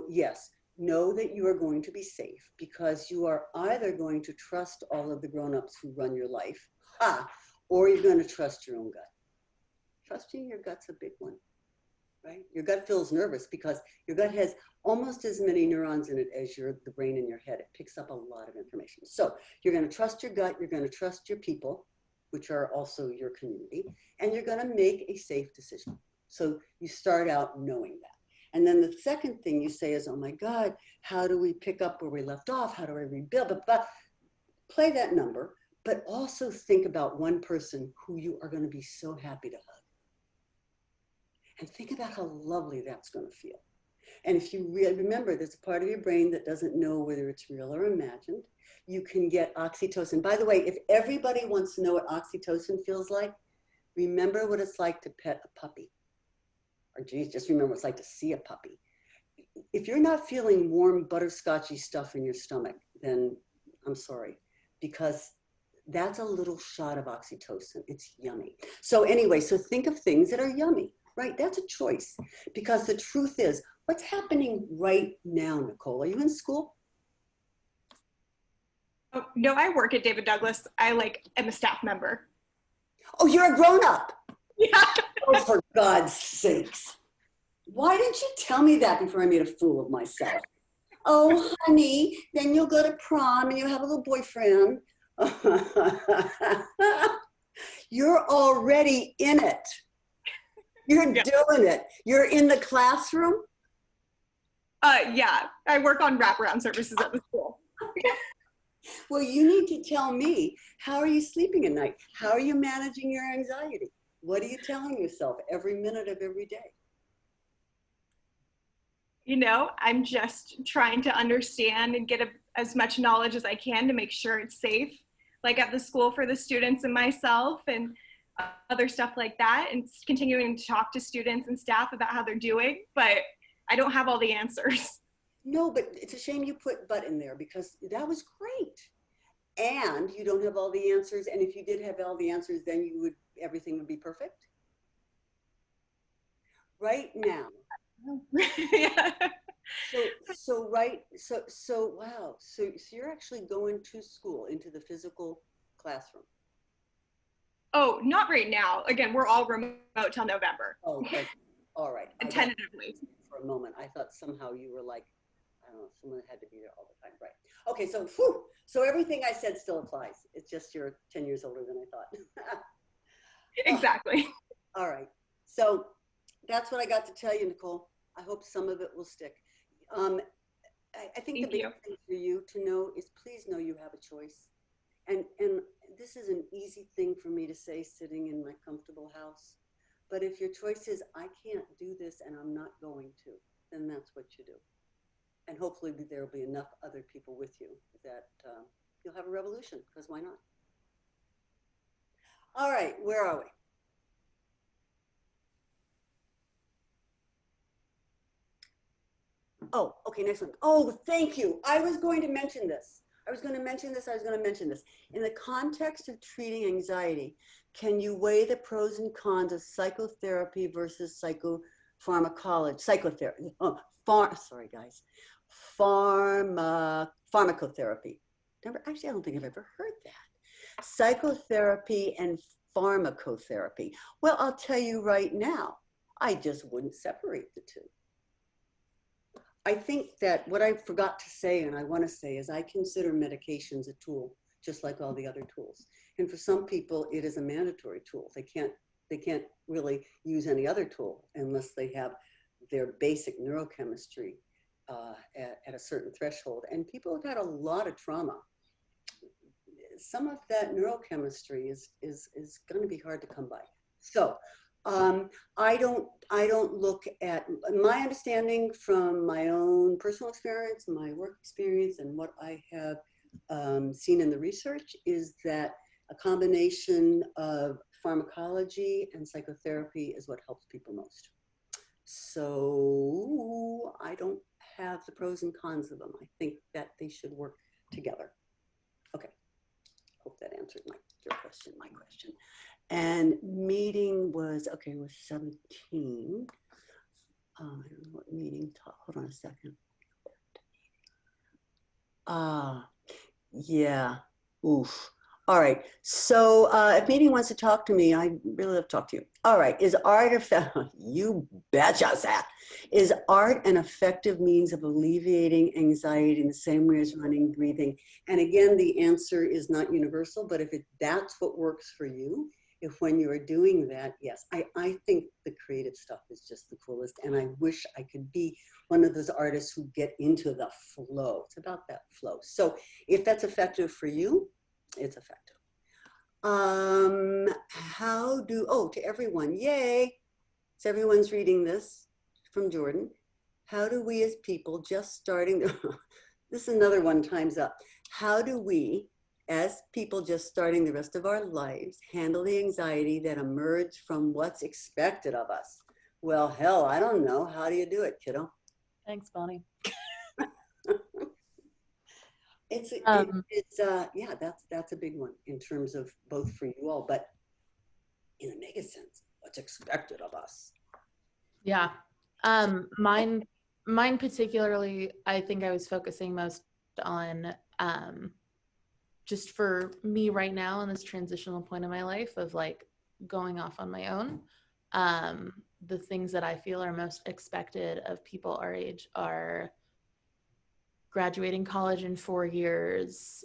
yes, know that you are going to be safe because you are either going to trust all of the grown-ups who run your life, or you're going to trust your own gut. Trusting your gut's a big one, right? Your gut feels nervous because your gut has almost as many neurons in it as the brain in your head. It picks up a lot of information. So you're going to trust your gut, you're going to trust your people, which are also your community, and you're going to make a safe decision. So you start out knowing that. And then the second thing you say is, oh my God, how do we pick up where we left off? How do I rebuild? But play that number. But also think about one person who you are going to be so happy to hug. And think about how lovely that's going to feel. And if you remember, there's a part of your brain that doesn't know whether it's real or imagined. You can get oxytocin. By the way, if everybody wants to know what oxytocin feels like, remember what it's like to pet a puppy. Or geez, just remember what it's like to see a puppy. If you're not feeling warm, butterscotchy stuff in your stomach, then I'm sorry, because that's a little shot of oxytocin. It's yummy. So anyway, so think of things that are yummy, right? That's a choice because the truth is, what's happening right now, Nicole? Are you in school? Oh, no, I work at David Douglas. I am a staff member. Oh, you're a grown-up. Yeah. Oh, for God's sakes. Why didn't you tell me that before I made a fool of myself? Oh, honey, then you'll go to prom and you'll have a little boyfriend. You're already in it. You're doing it. You're in the classroom? Yeah, I work on wraparound services at the school. Well, you need to tell me, how are you sleeping at night? How are you managing your anxiety? What are you telling yourself every minute of every day? You know, I'm just trying to understand and get as much knowledge as I can to make sure it's safe, like at the school for the students and myself and other stuff like that, and continuing to talk to students and staff about how they're doing, but I don't have all the answers. No, but it's a shame you put but in there because that was great. And you don't have all the answers. And if you did have all the answers, then everything would be perfect. Right now. Yeah. So wow. So you're actually going to school, into the physical classroom. Oh, not right now. Again, we're all remote till November. Oh, okay. All right. And tentatively. For a moment, I thought somehow you were like, I don't know, someone had to be there all the time. Right. Okay, so whew, so everything I said still applies. It's just you're 10 years older than I thought. Exactly. All right. So that's what I got to tell you, Nicole. I hope some of it will stick. I think Thank the you. biggest thing for you to know is please know you have a choice. And this is an easy thing for me to say sitting in my comfortable house. But if your choice is, I can't do this and I'm not going to, then that's what you do. And hopefully there will be enough other people with you that you'll have a revolution, because why not? All right, where are we? Oh, okay, next one. Oh, thank you. I was going to mention this. In the context of treating anxiety, can you weigh the pros and cons of psychotherapy versus psychopharmacology? Psychotherapy. Oh, sorry, guys. Pharmacotherapy. Actually, I don't think I've ever heard that. Psychotherapy and pharmacotherapy. Well, I'll tell you right now, I just wouldn't separate the two. I think that what I forgot to say, and I want to say, is I consider medications a tool, just like all the other tools. And for some people, it is a mandatory tool. They can't really use any other tool unless they have their basic neurochemistry at a certain threshold. And people have had a lot of trauma. Some of that neurochemistry is going to be hard to come by. So I don't look at, my understanding from my own personal experience, my work experience, and what I have seen in the research is that a combination of pharmacology and psychotherapy is what helps people most. So I don't have the pros and cons of them. I think that they should work together. Okay, hope that answered my question. And meeting was, okay, it was 17. I don't know what meeting, hold on a second. Yeah, oof. All right, so if meeting wants to talk to me, I really love to talk to you. All right, is art you betcha, Zach. Is art an effective means of alleviating anxiety in the same way as running, breathing? And again, the answer is not universal, but if that's what works for you, if when you're doing that, yes, I think the creative stuff is just the coolest. And I wish I could be one of those artists who get into the flow. It's about that flow. So if that's effective for you, it's effective. To everyone, yay. So everyone's reading this from Jordan. How do we as people just starting, this is another one, time's up. How do we as people just starting the rest of our lives handle the anxiety that emerge from what's expected of us? Well, hell, I don't know. How do you do it, kiddo? Thanks, Bonnie. Yeah, that's a big one in terms of both for you all, but in a mega sense, what's expected of us. Yeah. Mine particularly, I think I was focusing most on just for me right now in this transitional point in my life of like going off on my own. The things that I feel are most expected of people our age are graduating college in 4 years,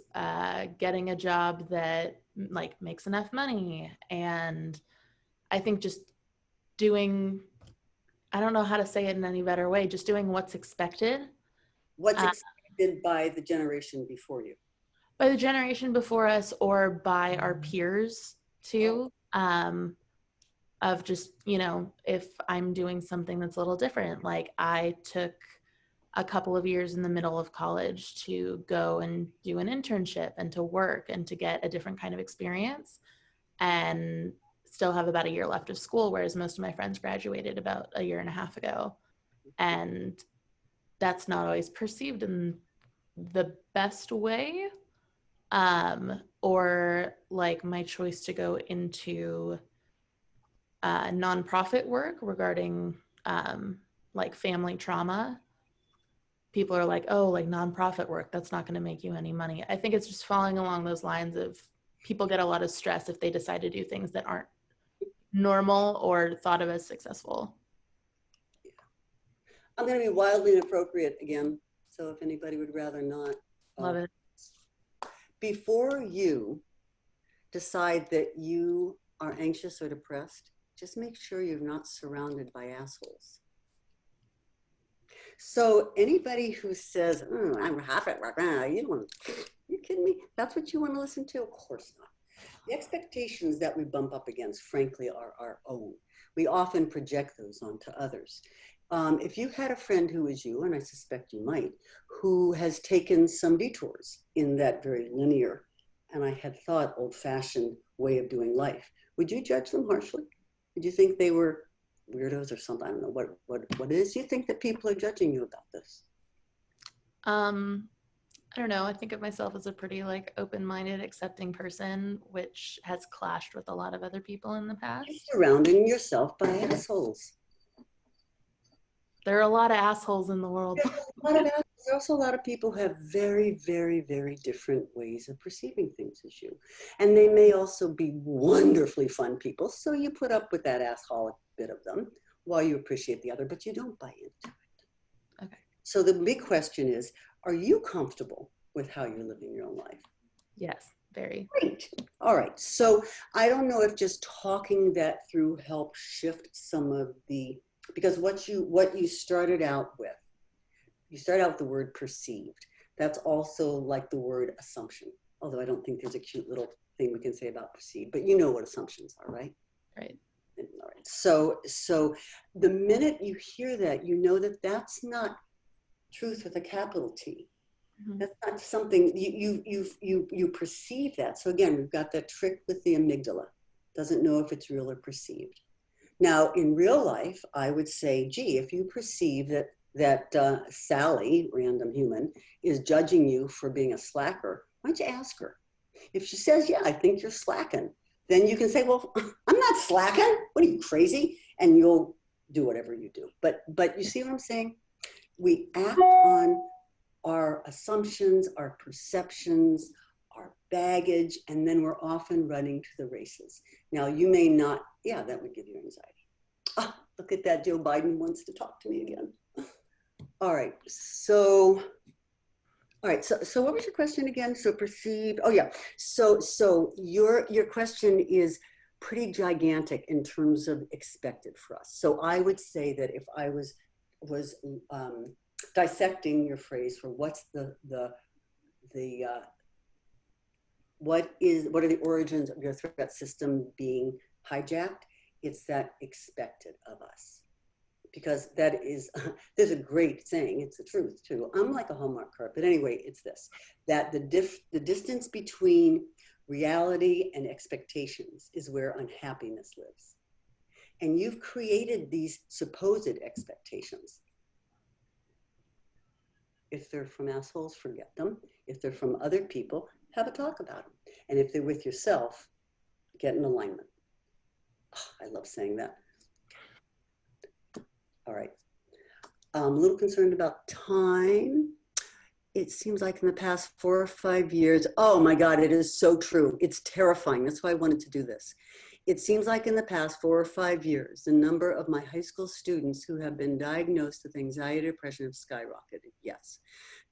getting a job that like makes enough money. And I think just doing, I don't know how to say it in any better way, just doing what's expected. What's expected by the generation before you? By the generation before us or by our peers too. Of just, you know, if I'm doing something that's a little different, like I took a couple of years in the middle of college to go and do an internship and to work and to get a different kind of experience and still have about a year left of school, whereas most of my friends graduated about a year and a half ago. And that's not always perceived in the best way. Or like my choice to go into nonprofit work regarding like family trauma. People are like, oh, like nonprofit work, that's not going to make you any money. I think it's just falling along those lines of people get a lot of stress if they decide to do things that aren't normal or thought of as successful. Yeah. I'm going to be wildly inappropriate again. So if anybody would rather not. Love it. Before you decide that you are anxious or depressed, just make sure you're not surrounded by assholes. So anybody who says, oh, I'm half at work, you kidding me? That's what you want to listen to? Of course not. The expectations that we bump up against, frankly, are our own. We often project those onto others. If you had a friend who is you, and I suspect you might, who has taken some detours in that very linear, and I had thought old-fashioned way of doing life, would you judge them harshly? Would you think they were weirdos or something? I don't know what it is. You think that people are judging you about this? I don't know. I think of myself as a pretty like open-minded, accepting person, which has clashed with a lot of other people in the past. You're surrounding yourself by assholes. There are a lot of assholes in the world. There's also a lot of people who have very, very, very different ways of perceiving things as you. And they may also be wonderfully fun people. So you put up with that asshole bit of them while you appreciate the other, but you don't buy into it. Okay. So the big question is, are you comfortable with how you're living your own life? Yes, very. Great. All right. So I don't know if just talking that through helped shift some of the, because what you started out with, you start out with the word perceived. That's also like the word assumption, although I don't think there's a cute little thing we can say about perceived, but you know what assumptions are, right? Right. All right. So the minute you hear that, you know that that's not truth with a capital T. Mm-hmm. That's not something you perceive that. So again, we've got that trick with the amygdala. Doesn't know if it's real or perceived. Now, in real life, I would say, gee, if you perceive that Sally, random human, is judging you for being a slacker, why don't you ask her? If she says, yeah, I think you're slacking, then you can say, well, I'm not slacking. What are you, crazy? And you'll do whatever you do. But you see what I'm saying? We act on our assumptions, our perceptions, our baggage, and then we're often running to the races. Now, you may not, yeah, that would give you anxiety. Oh, look at that, Joe Biden wants to talk to me again. All right, so what was your question again? So perceived, oh yeah, so your question is pretty gigantic in terms of expected for us. So I would say that if I was dissecting your phrase for what are the origins of your threat system being hijacked, it's that expected of us. Because that is, there's a great saying, it's the truth too. I'm like a Hallmark card, but anyway, it's this, that the distance between reality and expectations is where unhappiness lives. And you've created these supposed expectations. If they're from assholes, forget them. If they're from other people, have a talk about them. And if they're with yourself, get in alignment. Oh, I love saying that. All right. I'm a little concerned about time. It seems like in the past 4 or 5 years, oh my God, it is so true. It's terrifying. That's why I wanted to do this. It seems like in the past 4 or 5 years, the number of my high school students who have been diagnosed with anxiety, depression have skyrocketed. Yes.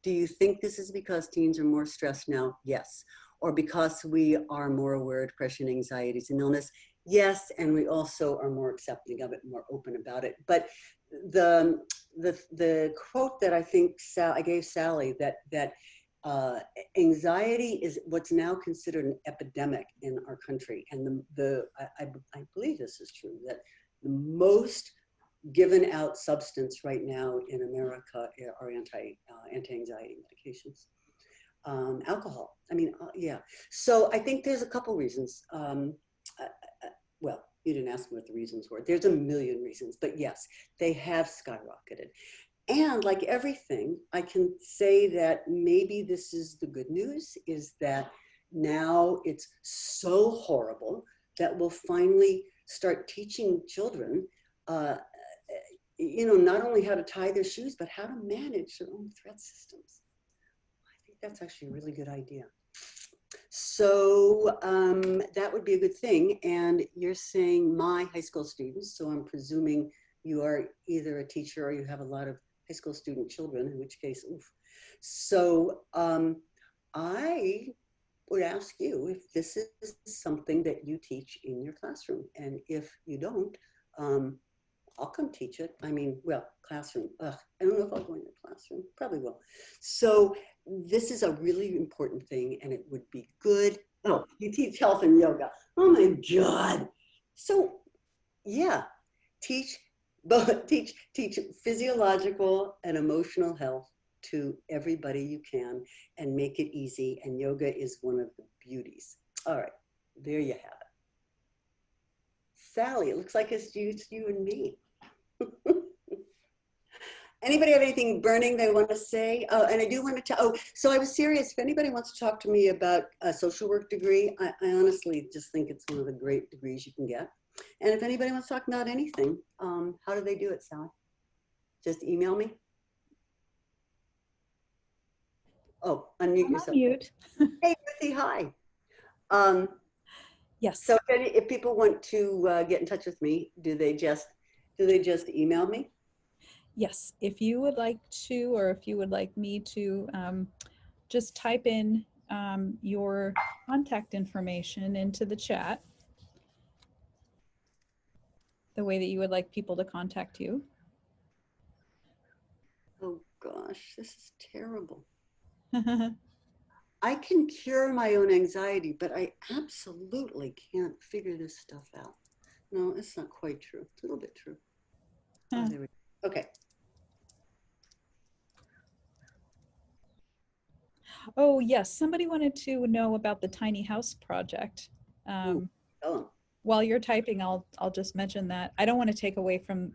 Do you think this is because teens are more stressed now? Yes. Or because we are more aware of depression, anxiety is an illness? Yes. And we also are more accepting of it, more open about it. But the quote that I think I gave Sally, that anxiety is what's now considered an epidemic in our country. And I believe this is true, that the most given out substance right now in America are anti-anxiety medications. Alcohol, I mean, yeah. So I think there's a couple reasons. Well, you didn't ask me what the reasons were. There's a million reasons, but yes, they have skyrocketed. And like everything, I can say that maybe this is the good news, is that now it's so horrible that we'll finally start teaching children, not only how to tie their shoes, but how to manage their own threat systems. I think that's actually a really good idea. So that would be a good thing. And you're saying my high school students, so I'm presuming you are either a teacher or you have a lot of high school student children, in which case, oof. So I would ask you if this is something that you teach in your classroom. And if you don't, I'll come teach it. I mean, well, classroom. Ugh, I don't know if I'll go in the classroom. Probably will. So this is a really important thing, and it would be good. Oh, you teach health and yoga. Oh my God. So yeah, teach teach physiological and emotional health to everybody you can, and make it easy. And yoga is one of the beauties. All right, there you have it. Sally, it looks like it's you and me. Anybody have anything burning they want to say? Oh, and I do want to tell, oh, so I was serious. If anybody wants to talk to me about a social work degree, I honestly just think it's one of the great degrees you can get. And if anybody wants to talk about anything, how do they do it, Sally? Just email me? Oh, unmute yourself. Mute. Hey, Ruthie, hi. Yes. So if people want to get in touch with me, do they just email me? Yes, if you would like to, or if you would like me to, just type in your contact information into the chat, the way that you would like people to contact you. Oh gosh, this is terrible. I can cure my own anxiety, but I absolutely can't figure this stuff out. No, it's not quite true. It's a little bit true. Oh, there we go. Okay. Oh yes, somebody wanted to know about the tiny house project. Ooh, tell 'em. While you're typing, I'll just mention that. I don't want to take away from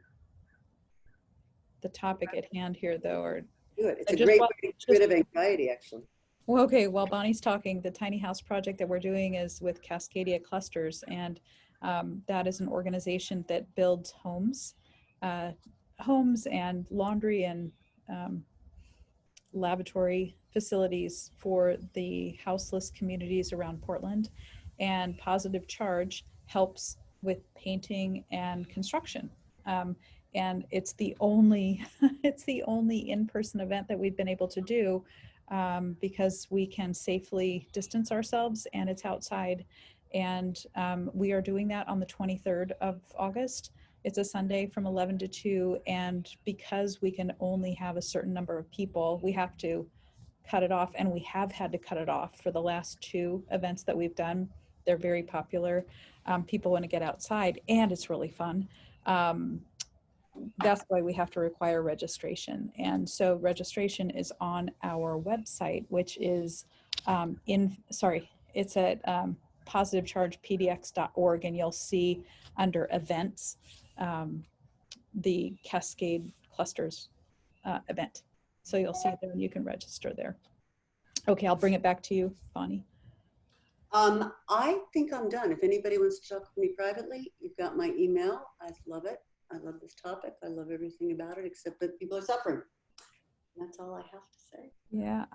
the topic at hand here, though. Or Do it. It's so a great way to get rid just- of anxiety, actually. well, okay, while Bonnie's talking, the tiny house project that we're doing is with Cascadia Clusters, and that is an organization that builds homes and laundry and lavatory facilities for the houseless communities around Portland. And Positive Charge helps with painting and construction. And it's the only it's the only in-person event that we've been able to do, because we can safely distance ourselves, and it's outside. And we are doing that on the 23rd of August. It's a Sunday from 11 to 2. And because we can only have a certain number of people, we have to cut it off. And we have had to cut it off for the last 2 events that we've done. They're very popular. People want to get outside, and it's really fun. That's why we have to require registration. And so registration is on our website, which is it's at positivechargepdx.org, and you'll see under events the Cascade Clusters event. So you'll see it there, and you can register there. Okay, I'll bring it back to you, Bonnie. I think I'm done. If anybody wants to talk to me privately, you've got my email. I love it. I love this topic. I love everything about it, except that people are suffering. That's all I have to say. Yeah,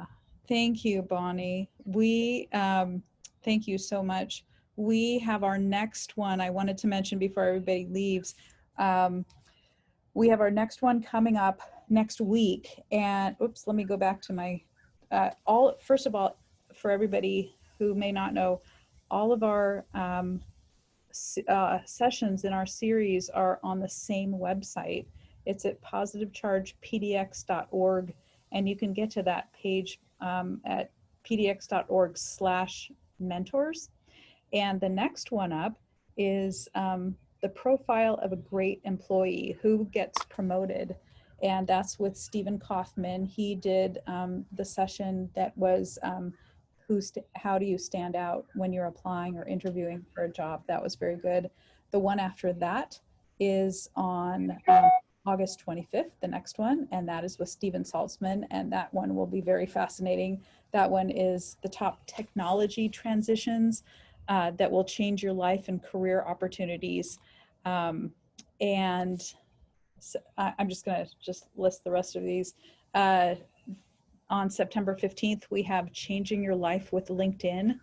thank you, Bonnie. We thank you so much. We have our next one. I wanted to mention before everybody leaves. We have our next one coming up next week. And oops, let me go back to my first of all, for everybody who may not know, all of our sessions in our series are on the same website. It's at positivechargepdx.org, and you can get to that page at pdx.org/mentors. And the next one up is the profile of a great employee who gets promoted. And that's with Stephen Kaufman. He did the session that was how do you stand out when you're applying or interviewing for a job? That was very good. The one after that is on August 25th, the next one, and that is with Steven Saltzman, and that one will be very fascinating. That one is the top technology transitions that will change your life and career opportunities. And so I'm just gonna list the rest of these. On September 15th, we have Changing Your Life with LinkedIn,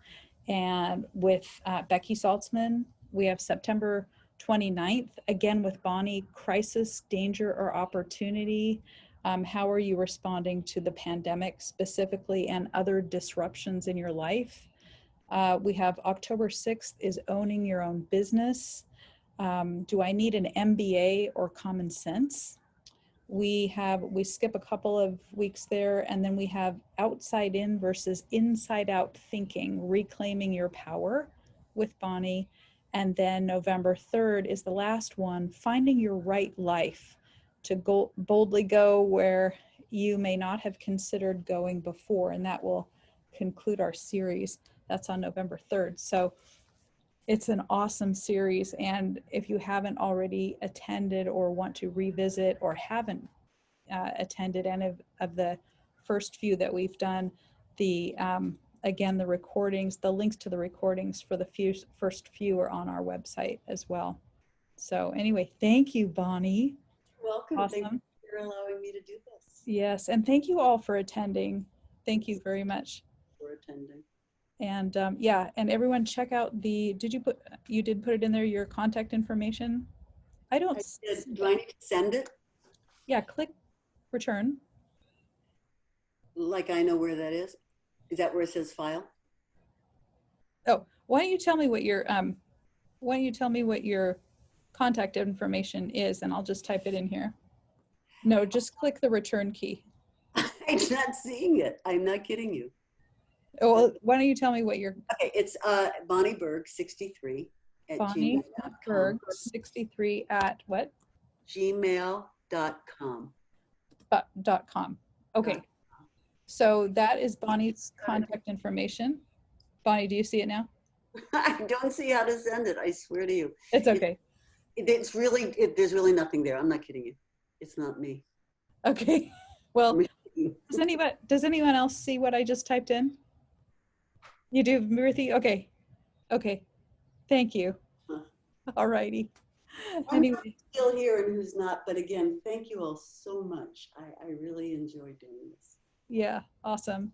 and with Becky Saltzman. We have September 29th, again with Bonnie, Crisis, Danger, or Opportunity. How are you responding to the pandemic specifically and other disruptions in your life? We have October 6th is Owning Your Own Business. Do I need an MBA or common sense? We skip a couple of weeks there, and then we have outside in versus inside out thinking, reclaiming your power with Bonnie. And then November 3rd is the last one, finding your right life, to go boldly go where you may not have considered going before. And that will conclude our series. That's on November 3rd. So it's an awesome series. And if you haven't already attended or want to revisit or haven't attended any of the first few that we've done, the again, the recordings, the links to the recordings for the first few are on our website as well. So anyway, thank you, Bonnie. Welcome. Awesome. Thank you for allowing me to do this. Yes, and thank you all for attending. Thank you very much. For attending. And yeah, and everyone check out the, you did put it in there, your contact information? I don't I see did. Do that. I need to send it? Yeah, click return. Like I know where that is? Is that where it says file? Oh, why don't you tell me what your contact information is, and I'll just type it in here. No, just click the return key. I'm not seeing it. I'm not kidding you. Oh, well, why don't you tell me what your Okay, it's Bonnie Berg 63 at Bonnie gmail.com. Berg 63 at what? Gmail.com. .com. Okay. So that is Bonnie's contact information. Bonnie, do you see it now? I don't see how to send it. I swear to you. It's okay. There's really nothing there. I'm not kidding you. It's not me. Okay. Well, does anyone else see what I just typed in? You do, Ruthie? Okay. Okay. Thank you. All righty. Anyway. Still here and who's not, but again, thank you all so much. I really enjoy doing this. Yeah, awesome.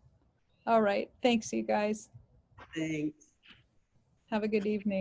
All right. Thanks, you guys. Thanks. Have a good evening.